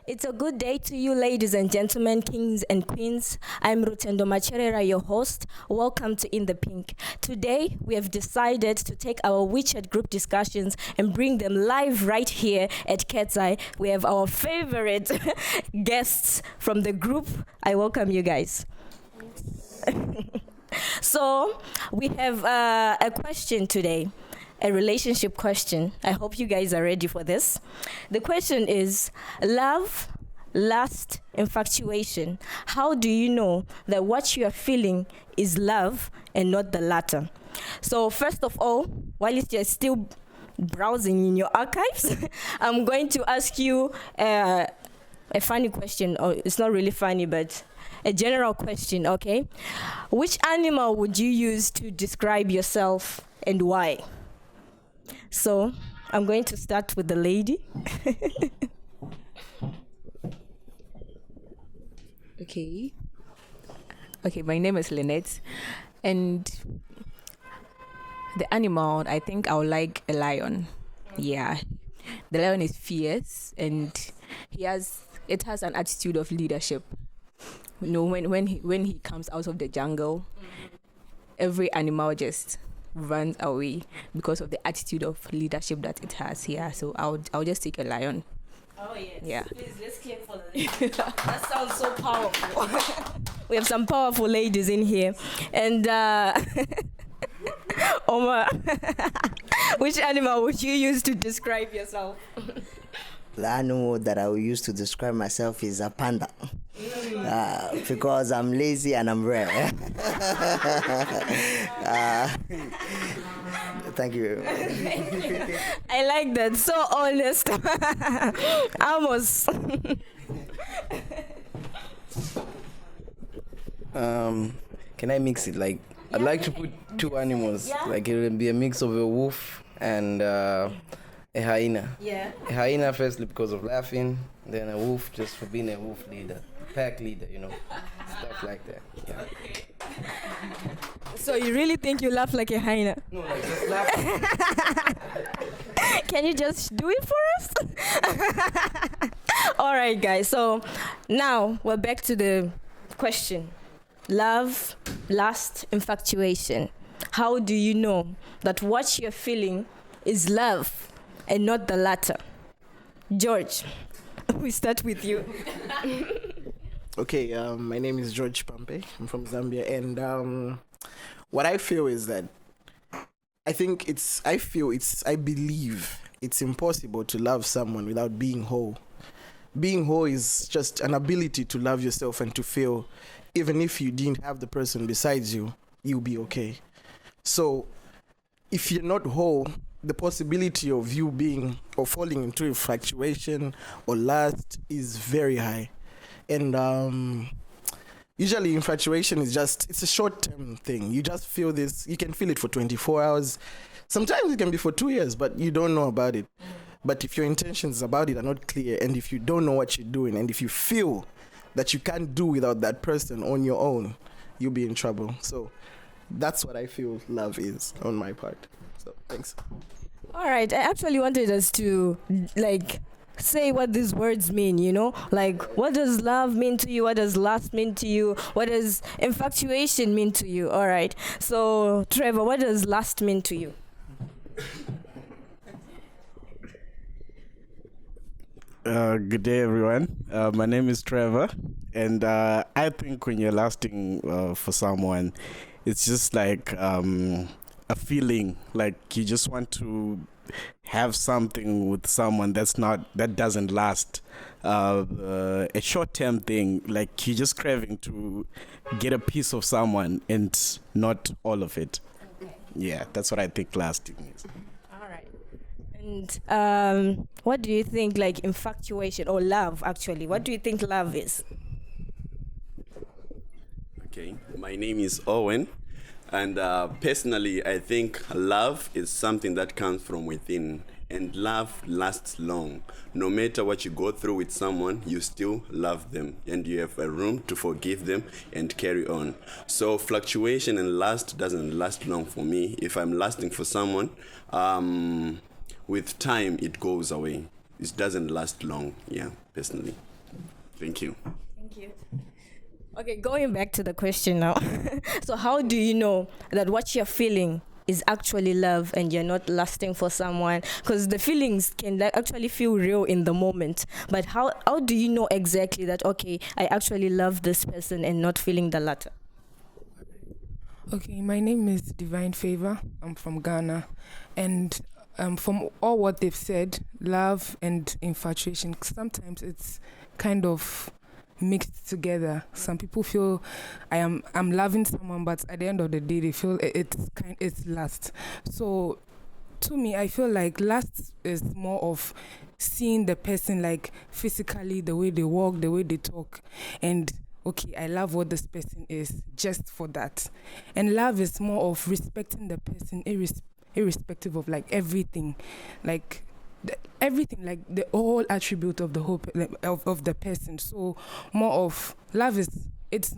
It's a good day to you, ladies and gentlemen, kings and queens. I'm Rutendo Macherera, your host. Welcome to In the Pink. Today, we have decided to take our WeChat group discussions and bring them live right here at Cat's Eye. We have our favorite guests from the group. I welcome you guys. So, we have a question today. A relationship question. I hope you guys are ready for this. The question is, love, lust, infatuation. How do you know that what you are feeling is love and not the latter? So first of all, while you're still browsing in your archives, I'm going to ask you a funny question. Or it's not really funny, but a general question, okay? Which animal would you use to describe yourself and why? So, I'm going to start with the lady. Okay. Okay, my name is Lynette. And the animal, I think I would like a lion. Yeah. The lion is fierce and it has an attitude of leadership. You know, when he comes out of the jungle, every animal just runs away because of the attitude of leadership that it has here. So I'll just take a lion. Oh yes. Yeah. Please let's clap for the lady. That sounds so powerful. We have some powerful ladies in here. And Omar, which animal would you use to describe yourself? The animal that I will use to describe myself is a panda. Because I'm lazy and I'm rare. Thank you. I like that. So honest. Amos. Can I mix it? Like, I'd like to put two animals. Yeah. Like, it will be a mix of a wolf and a hyena. Yeah. A hyena, firstly, because of laughing, then a wolf just for being a wolf leader, pack leader, stuff like that. Yeah. So you really think you laugh like a hyena? No, like just laughing. Can you just do it for us? All right, guys. So now we're back to the question. Love, lust, infatuation. How do you know that what you're feeling is love and not the latter? George, we start with you. Okay, my name is George Pampe. I'm from Zambia, and what I feel is that I believe it's impossible to love someone without being whole. Being whole is just an ability to love yourself and to feel, even if you didn't have the person besides you, you'll be okay. So, if you're not whole, the possibility of you being or falling into infatuation or lust is very high. And usually infatuation is it's a short-term thing. You just feel this, you can feel it for 24 hours. Sometimes it can be for 2 years, but you don't know about it. But if your intentions about it are not clear, and if you don't know what you're doing, and if you feel that you can't do without that person on your own, you'll be in trouble. So that's what I feel love is on my part. So thanks. All right. I actually wanted us to say what these words mean, Like, what does love mean to you? What does lust mean to you? What does infatuation mean to you? All right. So, Trevor, what does lust mean to you? Good day, everyone. My name is Trevor, and I think when you're lasting for someone, it's just like a feeling, like you just want to have something with someone that doesn't last. A short-term thing, like you're just craving to get a piece of someone and not all of it. Okay. Yeah, that's what I think lasting is. All right. And what do you think, like infatuation or love, actually? What do you think love is? Okay, my name is Owen. And personally, I think love is something that comes from within. And love lasts long. No matter what you go through with someone, you still love them. And you have a room to forgive them and carry on. So fluctuation and lust doesn't last long for me. If I'm lasting for someone, with time, it goes away. It doesn't last long, yeah, personally. Thank you. Thank you. Okay, going back to the question now. So how do you know that what you're feeling is actually love and you're not lusting for someone? Because the feelings can actually feel real in the moment. But how do you know exactly that, okay, I actually love this person and not feeling the latter? Okay, my name is Divine Favor. I'm from Ghana. And from all what they've said, love and infatuation, sometimes it's kind of mixed together. Some people feel I'm loving someone, but at the end of the day they feel it's lust. So to me, I feel like lust is more of seeing the person like physically, the way they walk, the way they talk, and okay, I love what this person is just for that. And love is more of respecting the person irrespective of like everything, like everything, like the whole attribute of the whole of the person. So more of love is it's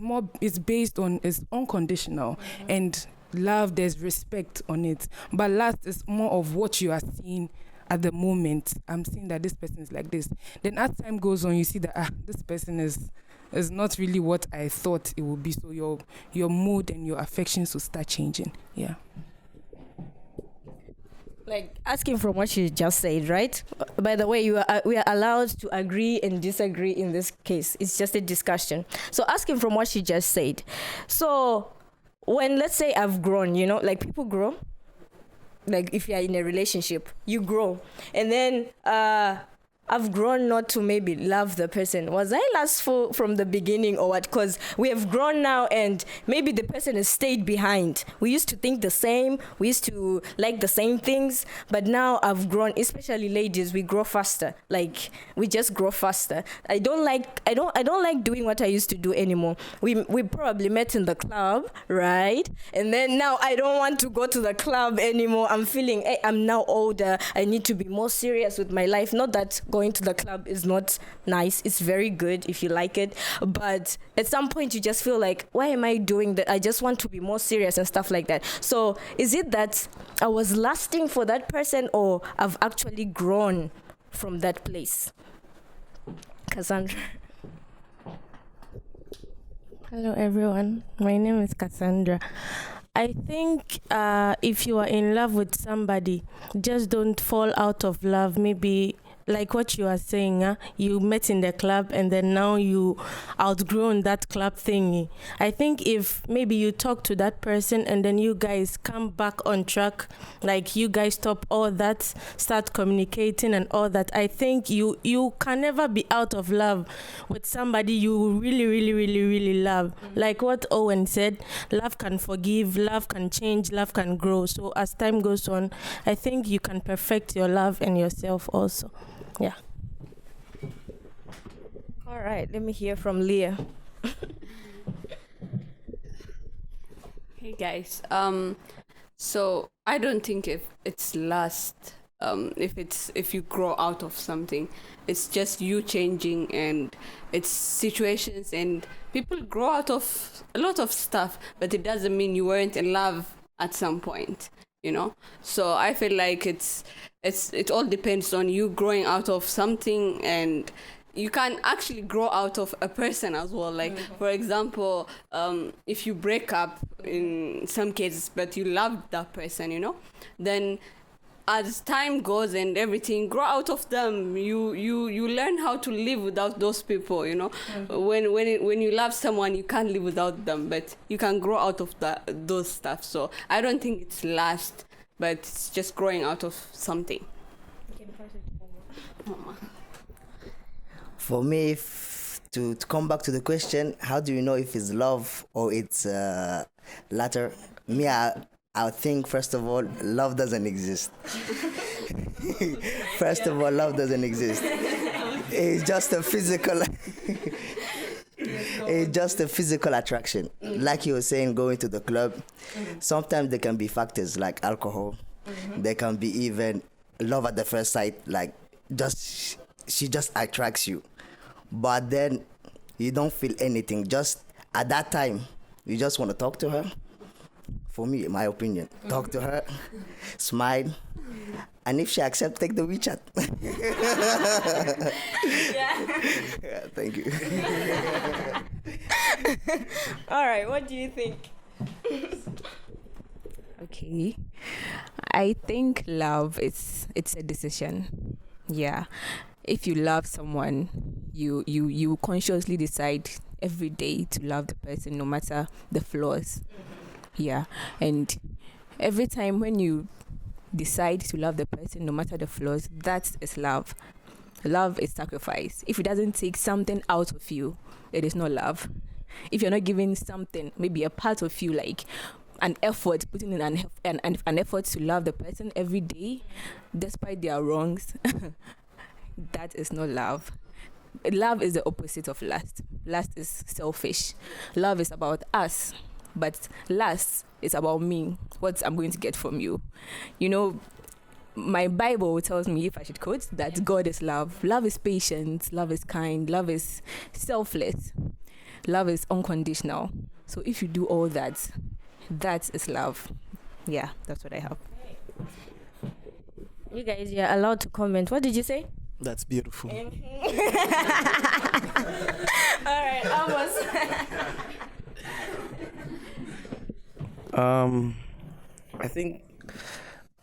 based on, it's unconditional, and love, there's respect on it. But lust is more of what you are seeing at the moment. I'm seeing that this person is like this. Then as time goes on, you see that this person is not really what I thought it would be. So your mood and your affections will start changing. Yeah. Like asking from what you just said, right? By the way, we are allowed to agree and disagree in this case. It's just a discussion. So asking from what she just said. So when, let's say I've grown, like people grow. Like if you're in a relationship, you grow. And then I've grown not to maybe love the person. Was I lustful from the beginning or what? Because we have grown now and maybe the person has stayed behind. We used to think the same. We used to like the same things. But now I've grown, especially ladies, we grow faster. Like we just grow faster. I don't like doing what I used to do anymore. We probably met in the club, right? And then now I don't want to go to the club anymore. I'm feeling, hey, I'm now older. I need to be more serious with my life. Not that going to the club is not nice. It's very good if you like it. But at some point you just feel like, why am I doing that? I just want to be more serious and stuff like that. So is it that I was lusting for that person or I've actually grown from that place? Cassandra. Hello everyone, my name is Cassandra. I think if you are in love with somebody, just don't fall out of love. Maybe like what you are saying, you met in the club and then now you outgrown that club thingy. I think if maybe you talk to that person and then you guys come back on track, like you guys stop all that, start communicating and all that, I think you can never be out of love with somebody you really, really, really, really love. Like what Owen said, love can forgive, love can change, love can grow. So as time goes on, I think you can perfect your love and yourself also. Yeah. All right, let me hear from Leah. Hey guys, so I don't think if it's lust, if you grow out of something, it's just you changing, and it's situations, and people grow out of a lot of stuff, but it doesn't mean you weren't in love at some point, So I feel like it all depends on you growing out of something, and you can actually grow out of a person as well. Like, for example, if you break up in some cases, but you love that person, then as time goes and everything, grow out of them. You learn how to live without those people, When you love someone, you can't live without them, but you can grow out of those stuff. So I don't think it's lust, but it's just growing out of something. For me, to come back to the question, how do you know if it's love or it's latter? Me, I think, first of all, love doesn't exist. First of all, love doesn't exist. It's just a physical... It's just a physical attraction. Like you were saying, going to the club, sometimes there can be factors like alcohol. There can be even love at the first sight, like she just attracts you. But then you don't feel anything. Just at that time, you just want to talk to her. For me, my opinion, talk to her, smile, And if she accepts, take the WeChat. Yeah, thank you. All right, what do you think? Okay. I think love it's a decision. Yeah. If you love someone, you consciously decide every day to love the person no matter the flaws. Yeah. And every time when you decide to love the person no matter the flaws, that is love. Love is sacrifice. If it doesn't take something out of you, it is not love. If you're not giving something, maybe a part of you, like an effort, putting in an effort to love the person every day, despite their wrongs, that is not love. Love is the opposite of lust. Lust is selfish. Love is about us, but lust is about me, what I'm going to get from you. You know, my Bible tells me, if I should quote, that God is love. Love is patient. Love is kind. Love is selfless. Love is unconditional. So if you do all that, that is love. Yeah, that's what I have. You guys, you're allowed to comment. What did you say? That's beautiful. All right, almost. I think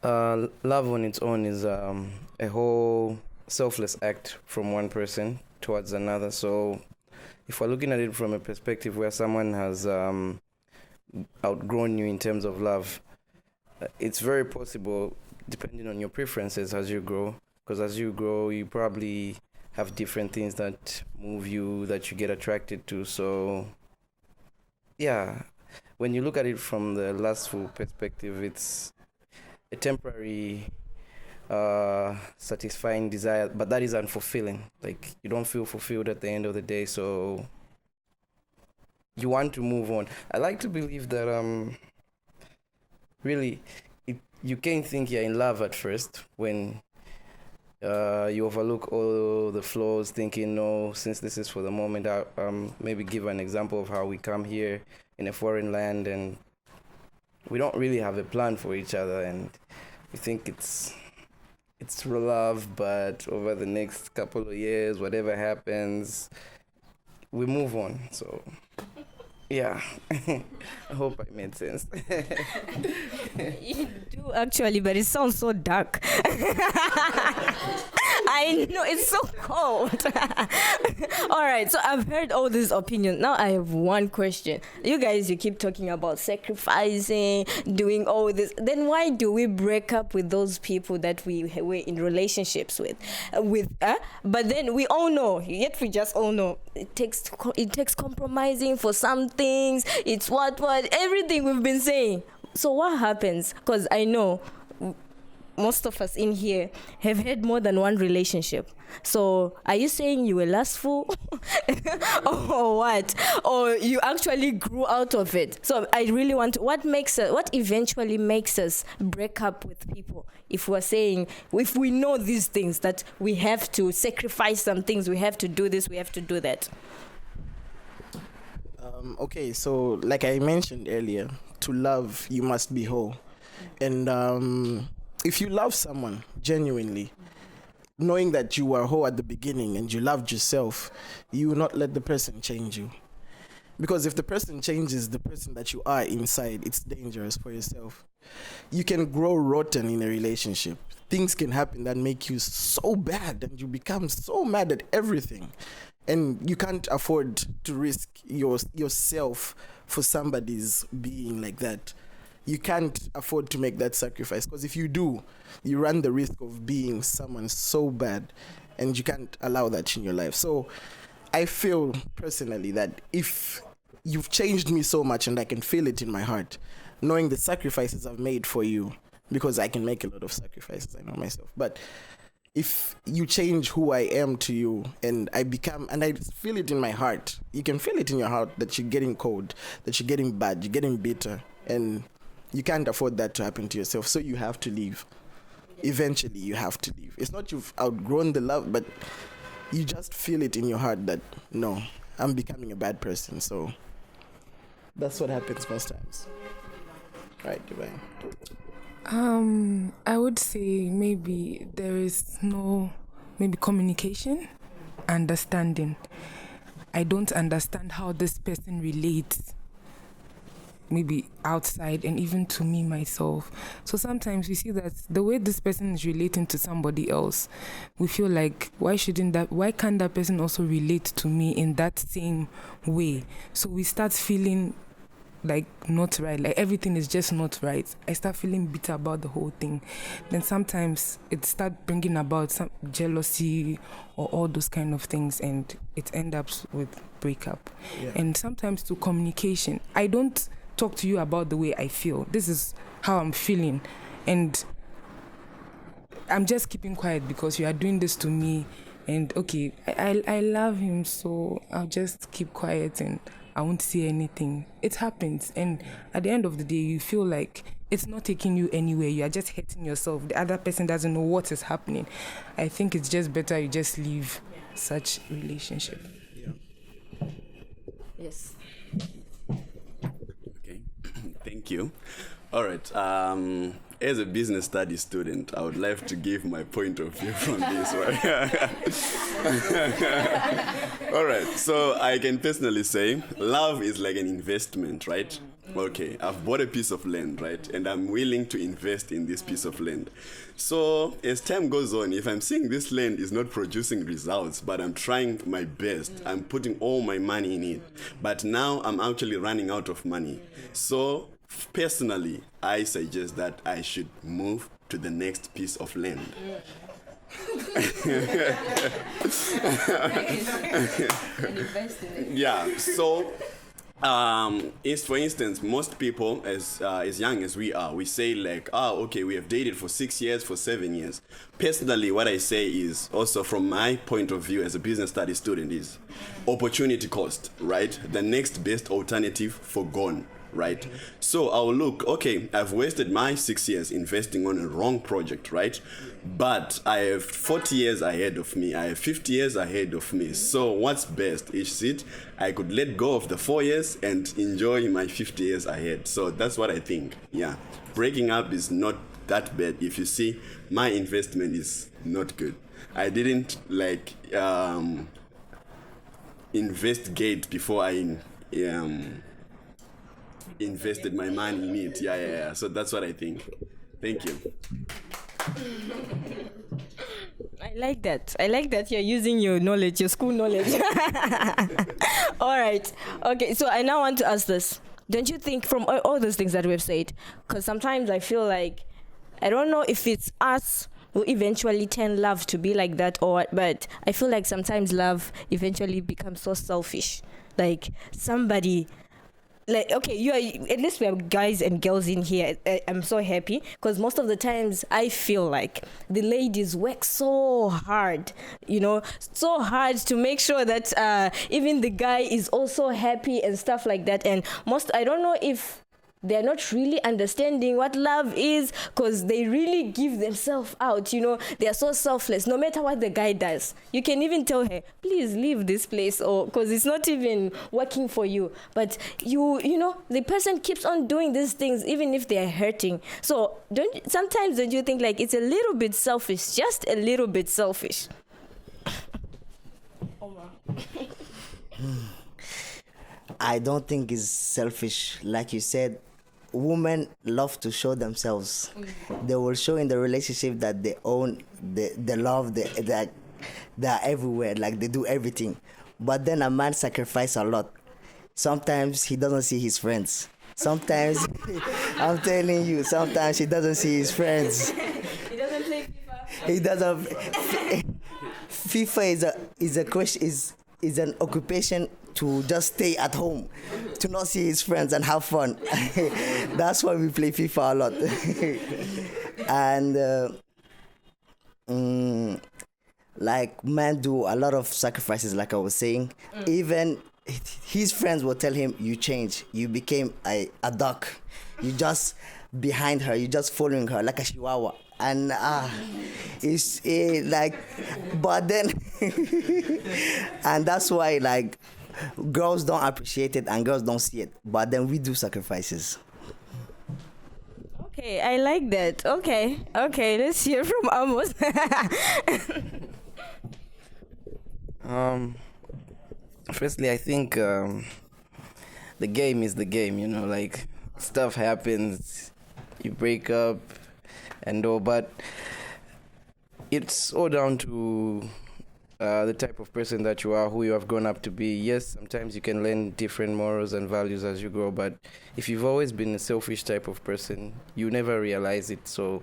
love on its own is a whole selfless act from one person towards another. So if we're looking at it from a perspective where someone has outgrown you in terms of love, it's very possible, depending on your preferences as you grow, because as you grow, you probably have different things that move you, that you get attracted to. So yeah, when you look at it from the lustful perspective, it's a temporary satisfying desire, but that is unfulfilling. Like, you don't feel fulfilled at the end of the day, so you want to move on. I like to believe that really you can't think you're in love at first when you overlook all the flaws, thinking, no, since this is for the moment, I'll maybe give an example of how we come here in a foreign land and we don't really have a plan for each other, and we think it's true love, but over the next couple of years, whatever happens, we move on. So yeah, I hope I made sense. You do actually, but it sounds so dark. I know, it's so cold. All right, so I've heard all these opinions. Now I have one question. You guys, you keep talking about sacrificing, doing all this. Then why do we break up with those people that we were in relationships with? But then we all know, yet we just all know, it takes compromising for some things. It's what everything we've been saying. So what happens? Because I know most of us in here have had more than one relationship. So are you saying you were lustful or what? Or you actually grew out of it? So I really want to, what eventually makes us break up with people? If we're saying, if we know these things, that we have to sacrifice some things, we have to do this, we have to do that. Okay, so like I mentioned earlier, to love, you must be whole. And if you love someone genuinely, knowing that you were whole at the beginning and you loved yourself, you will not let the person change you. Because if the person changes the person that you are inside, it's dangerous for yourself. You can grow rotten in a relationship. Things can happen that make you so bad and you become so mad at everything. And you can't afford to risk yourself for somebody's being like that. You can't afford to make that sacrifice, because if you do, you run the risk of being someone so bad, and you can't allow that in your life. So I feel personally that if you've changed me so much and I can feel it in my heart, knowing the sacrifices I've made for you, because I can make a lot of sacrifices, I know myself, but if you change who I am to you and I feel it in my heart, you can feel it in your heart that you're getting cold, that you're getting bad, you're getting bitter, and you can't afford that to happen to yourself, so you have to leave. Eventually, you have to leave. It's not you've outgrown the love, but you just feel it in your heart that, no, I'm becoming a bad person, so that's what happens most times. Right, goodbye. I would say maybe there is no maybe communication, understanding. I don't understand how this person relates maybe outside and even to me myself. So sometimes we see that the way this person is relating to somebody else, we feel like why can't that person also relate to me in that same way? So we start feeling like not right, like everything is just not right. I start feeling bitter about the whole thing. Then sometimes it start bringing about some jealousy or all those kind of things, and it ends up with breakup. Yeah. And sometimes to communication, I don't talk to you about the way I feel. This is how I'm feeling, and I'm just keeping quiet because you are doing this to me. And okay, I love him, so I'll just keep quiet and I won't say anything. It happens, and at the end of the day, you feel like it's not taking you anywhere. You are just hurting yourself. The other person doesn't know what is happening. I think it's just better you just leave such relationship. Yes. Okay, thank you. All right. As a business studies student, I would like to give my point of view from this one. All right. So I can personally say love is like an investment, right? Okay, I've bought a piece of land, right? And I'm willing to invest in this piece of land. So as time goes on, if I'm seeing this land is not producing results, but I'm trying my best, I'm putting all my money in it, but now I'm actually running out of money. So personally, I suggest that I should move to the next piece of land. Yeah, so for instance, most people as young as we are, we say like, okay, we have dated for 6 years, for 7 years. Personally, what I say is also from my point of view as a business studies student is opportunity cost, right? The next best alternative for gone. Right? So I'll look, okay, I've wasted my 6 years investing on a wrong project, right? But I have 40 years ahead of me. I have 50 years ahead of me. So what's best? Is it I could let go of the 4 years and enjoy my 50 years ahead. So that's what I think. Yeah. Breaking up is not that bad. If you see, my investment is not good. I didn't investigate before I invested my money in it. Yeah. So that's what I think. Thank you. I like that. I like that you're using your knowledge, your school knowledge. All right. Okay, so I now want to ask this. Don't you think from all those things that we've said, because sometimes I feel like, I don't know if it's us who eventually turn love to be like that or what, but I feel like sometimes love eventually becomes so selfish. Like somebody... Like, okay, at least we have guys and girls in here. I'm so happy because most of the times I feel like the ladies work so hard, so hard to make sure that even the guy is also happy and stuff like that. And I don't know if they're not really understanding what love is because they really give themselves out. They are so selfless. No matter what the guy does, you can even tell her, please leave this place, or because it's not even working for you. But the person keeps on doing these things even if they are hurting. So sometimes don't you think like it's a little bit selfish, just a little bit selfish? I don't think it's selfish. Like you said, women love to show themselves. They will show in the relationship that they own, they love, they are everywhere, like they do everything. But then a man sacrifices a lot. Sometimes he doesn't see his friends. Sometimes, I'm telling you, sometimes he doesn't see his friends. He doesn't play FIFA. He doesn't. FIFA is a question, is an occupation to just stay at home, to not see his friends and have fun. That's why we play FIFA a lot. And like men do a lot of sacrifices, like I was saying. Even his friends will tell him, you changed, you became a duck, you just behind her, you just following her like a chihuahua. And it's like, but then and that's why like girls don't appreciate it and girls don't see it, but then we do sacrifices. Okay, I like that. Okay, let's hear from Amos. Firstly, I think the game is the game. You know, like stuff happens, you break up, and all, but it's all down to the type of person that you are, who you have grown up to be. Yes, sometimes you can learn different morals and values as you grow, but if you've always been a selfish type of person, you never realize it. So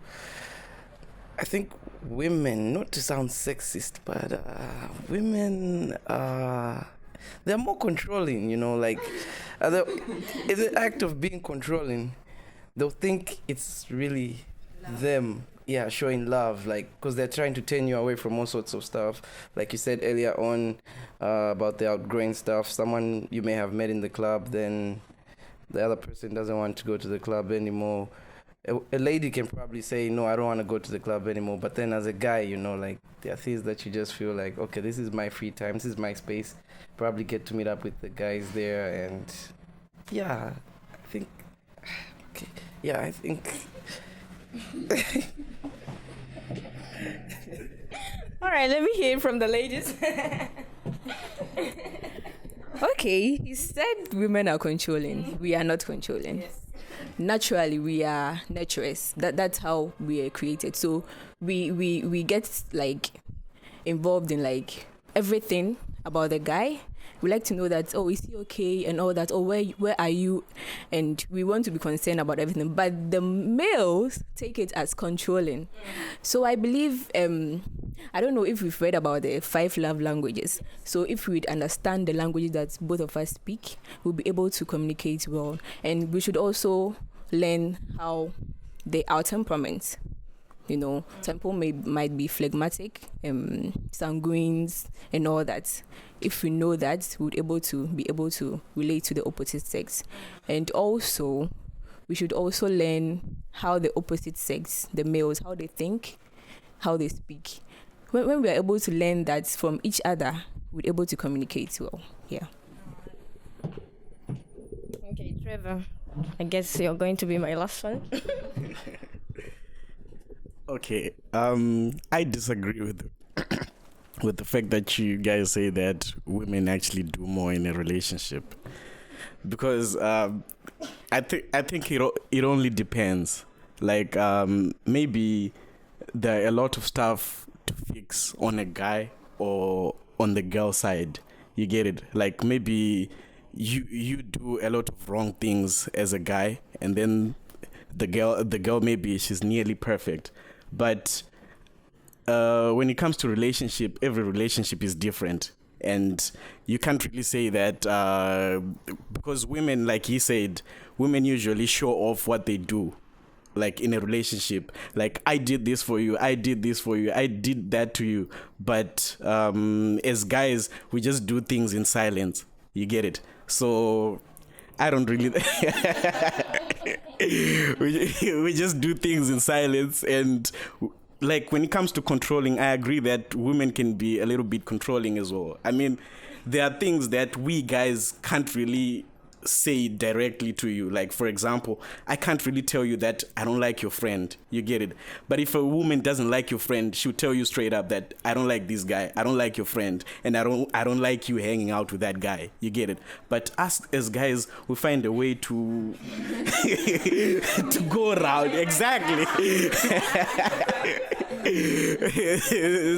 I think women, not to sound sexist, but women, they're more controlling, you know, like in the act of being controlling, they'll think it's really them, yeah, showing love, like, because they're trying to turn you away from all sorts of stuff. Like you said earlier on about the outgrowing stuff, someone you may have met in the club, then the other person doesn't want to go to the club anymore. A lady can probably say, no, I don't want to go to the club anymore. But then as a guy, you know, like, there are things that you just feel like, okay, this is my free time, this is my space. Probably get to meet up with the guys there. And yeah, I think, okay, yeah, I think. All right, let me hear from the ladies. Okay, he said women are controlling. We are not controlling. Yes. Naturally, we are nurturers. That's how we are created. So we get like involved in like everything about the guy. We like to know that, oh, is he okay, and all that, oh, where are you, and we want to be concerned about everything. But the males take it as controlling. So I believe, I don't know if we've read about the 5 love languages. So if we'd understand the languages that both of us speak, we'll be able to communicate well. And we should also learn how our temperaments. You know, some people might be phlegmatic, sanguines, and all that. If we know that, we'd be able to relate to the opposite sex. And also, we should also learn how the opposite sex, the males, how they think, how they speak. When we are able to learn that from each other, we're able to communicate well. Yeah. Okay, Trevor, I guess you're going to be my last one. Okay, I disagree with with the fact that you guys say that women actually do more in a relationship, because I think it only depends. Like maybe there are a lot of stuff to fix on a guy or on the girl side. You get it? Like maybe you do a lot of wrong things as a guy, and then the girl maybe she's nearly perfect. But when it comes to relationship, every relationship is different. And you can't really say that because women, like he said, women usually show off what they do. Like in a relationship, like I did this for you, I did this for you, I did that to you. But as guys, we just do things in silence. You get it? So I don't really... we just do things in silence. And like when it comes to controlling, I agree that women can be a little bit controlling as well. I mean, there are things that we guys can't really say directly to you. Like, for example, I can't really tell you that I don't like your friend. You get it? But if a woman doesn't like your friend, she'll tell you straight up that I don't like this guy, I don't like your friend, and I don't like you hanging out with that guy. You get it? But us as guys, we find a way to to go around. Exactly.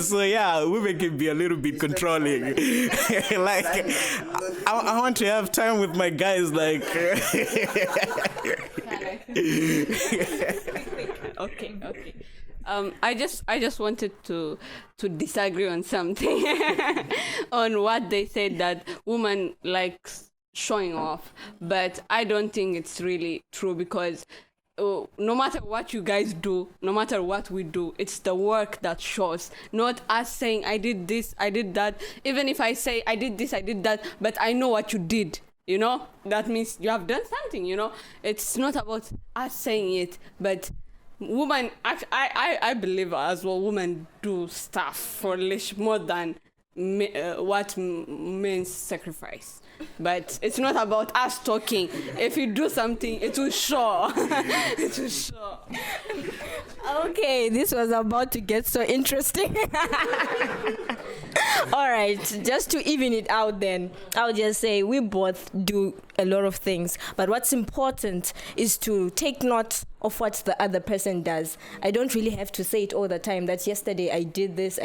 So yeah, women can be a little bit controlling. Like I want to have time with my guys. Like okay. I just wanted to disagree on something on what they said, that woman likes showing off, but I don't think it's really true, because no matter what you guys do, no matter what we do, it's the work that shows, not us saying I did this, I did that. Even if I say I did this, I did that, but I know what you did, you know, that means you have done something, you know. It's not about us saying it, but women, I believe as well, women do stuff for more than means sacrifice. But it's not about us talking. If you do something, it will show. It will show. Okay, this was about to get so interesting. All right, just to even it out then, I'll just say we both do a lot of things, but what's important is to take note of what the other person does. I don't really have to say it all the time that yesterday I did this,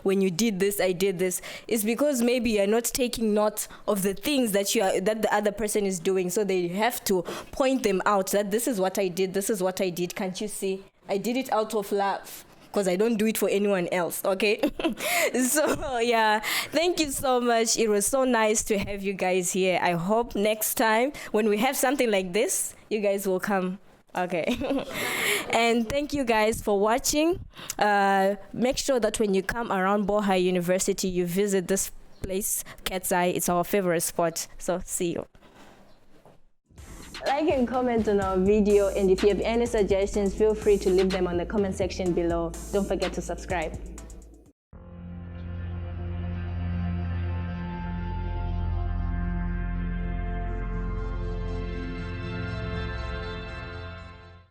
when you did this, I did this. It's because maybe you're not taking note of the things that the other person is doing, so they have to point them out that this is what I did, can't you see? I did it out of love, because I don't do it for anyone else, okay? So, yeah, thank you so much. It was so nice to have you guys here. I hope next time when we have something like this, you guys will come. Okay. And thank you guys for watching. Make sure that when you come around Bohai University, you visit this place, Cat's Eye. It's our favorite spot. So, see you. Like and comment on our video, and if you have any suggestions, feel free to leave them on the comment section below. Don't forget to subscribe.